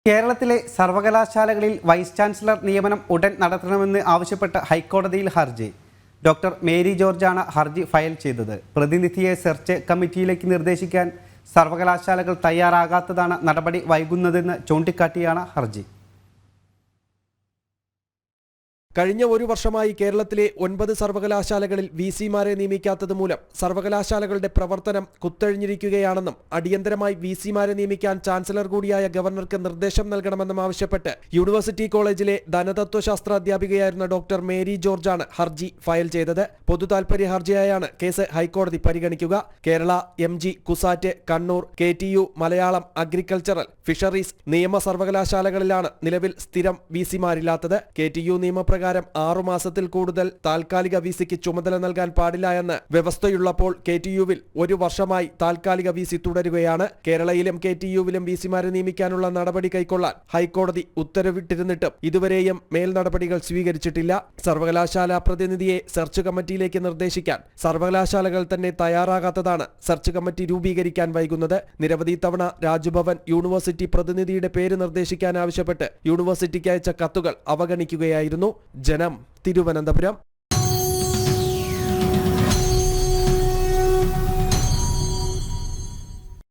കേരളത്തിലെ സർവകലാശാലകളിൽ vice chancellor നിയമനം ഉടൻ നടത്തണമെന്ന് ആവശ്യപ്പെട്ട് ഹൈക്കോടതിയിൽ ഹർജി. ഡോക്ടർ മേരി ജോർജാണ് ഹർജി ഫയൽ ചെയ്തത്. പ്രതിനിധിയെ സെർച്ച് കമ്മിറ്റിയിലേക്ക് നിർദ്ദേശിക്കാൻ സർവകലാശാലകൾ തയ്യാറാകാത്തതാണ് നടപടി വൈകുന്നതെന്ന് ചൂണ്ടിക്കാട്ടിയാണ് ഹർജി. കഴിഞ്ഞ ഒരു വർഷമായി കേരളത്തിലെ 9 സർവകലാശാലകളിൽ വിസിമാരെ നിയമിക്കാത്തത് മൂലം സർവകലാശാലകളുടെ പ്രവർത്തനം കുത്തഴിഞ്ഞിരിക്കുകയാണെന്നും അടിയന്തരമായി വിസിമാരെ നിയമിക്കാൻ ചാൻസലർ കൂടിയായ ഗവർണർക്ക് നിർദ്ദേശം നൽകണമെന്നും ആവശ്യപ്പെട്ട് യൂണിവേഴ്സിറ്റി കോളേജിലെ ധനതത്വശാസ്ത്ര അധ്യാപികയായിരുന്ന ഡോക്ടർ മേരി ജോർജാണ് ഹർജി ഫയൽ ചെയ്തത്. പൊതുതാൽപര്യ ഹർജിയായാണ് കേസ് ഹൈക്കോടതി പരിഗണിക്കുക. Kerala, MG, CUSAT, Kannur, KTU, Malayalam, agricultural, fisheries നിയമ സർവകലാശാലകളിലാണ് നിലവിൽ സ്ഥിരം വിസിമാരില്ലാത്തത്. KTU നിയമപ്രകാരം 6 മാസത്തിൽ കൂടുതൽ താൽക്കാലിക വിസിക്ക് ചുമതല നൽകാൻ പാടില്ല എന്ന് വ്യവസ്ഥയുള്ളപ്പോൾ KTUവിൽ 1 വർഷമായി താൽക്കാലിക വിസി തുടരുകയാണ്. കേരളയിലും KTUവിലും വിസിമാരെ നിയമിക്കാനുള്ള നടപടി കൈക്കൊള്ളാൻ ഹൈക്കോടതി ഉത്തരവിട്ടിരുന്നിട്ടും ഇതുവരെയും മേൽ നടപടികൾ സ്വീകരിച്ചിട്ടില്ല. സർവകലാശാല പ്രതിനിധിയെ സെർച്ച് കമ്മിറ്റിയിലേക്ക് നിർദ്ദേശിക്കാൻ സർവകലാശാലകൾ തന്നെ തയ്യാറാകാത്തതാണ് സെർച്ച് കമ്മിറ്റി രൂപീകരിക്കാൻ വൈകുന്നത്. നിരവധി തവണ രാജ്ഭവൻ യൂണിവേഴ്സിറ്റി പ്രതിനിധിയുടെ പേര് നിർദ്ദേശിക്കാൻ ആവശ്യപ്പെട്ട് യൂണിവേഴ്സിറ്റിക്ക് അയച്ച കത്തുകൾ അവഗണിക്കുകയായിരുന്നു. ജനം, തിരുവനന്തപുരം.